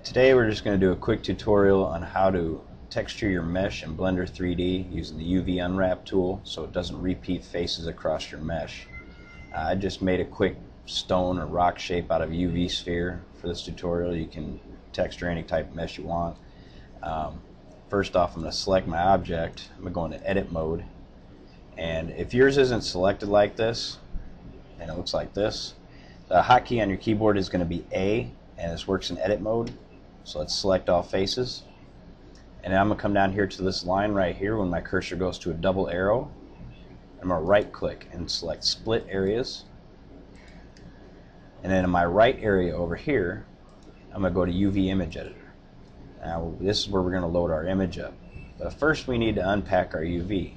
Today we're just going to do a quick tutorial on how to texture your mesh in Blender 3D using the UV Unwrap tool so it doesn't repeat faces across your mesh. I just made a quick stone or rock shape out of a UV sphere for this tutorial. You can texture any type of mesh you want. First off, I'm going to select my object. I'm going to go into edit mode, and if yours isn't selected like this and it looks like this, the hotkey on your keyboard is going to be A, and this works in edit mode. So let's select all faces, and then I'm going to come down here to this line right here when my cursor goes to a double arrow. I'm going to right click and select split areas, and then in my right area over here I'm going to go to UV image editor. Now this is where we're going to load our image up, but first we need to unpack our UV.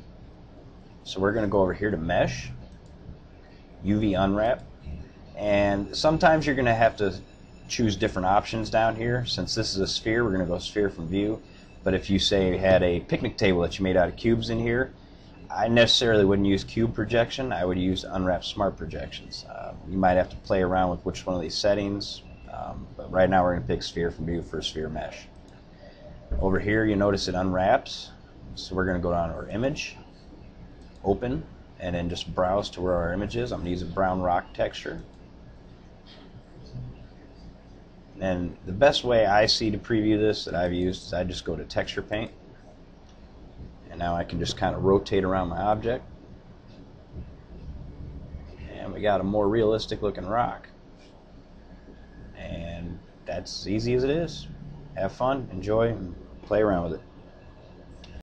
So we're going to go over here to mesh, UV Unwrap, and sometimes you're going to have to choose different options down here. Since this is a sphere, we're going to go sphere from view. But if you say had a picnic table that you made out of cubes in here, I necessarily wouldn't use cube projection. I would use Unwrap Smart Projections. You might have to play around with which one of these settings, but right now we're going to pick sphere from view for a sphere mesh. Over here you notice it unwraps, so we're going to go down to our image, open, and then just browse to where our image is. I'm going to use a brown rock texture. And the best way I see to preview this that I've used is I just go to texture paint, and now I can just kind of rotate around my object, and we got a more realistic looking rock. And that's as easy as it is. Have fun, enjoy, and play around with it.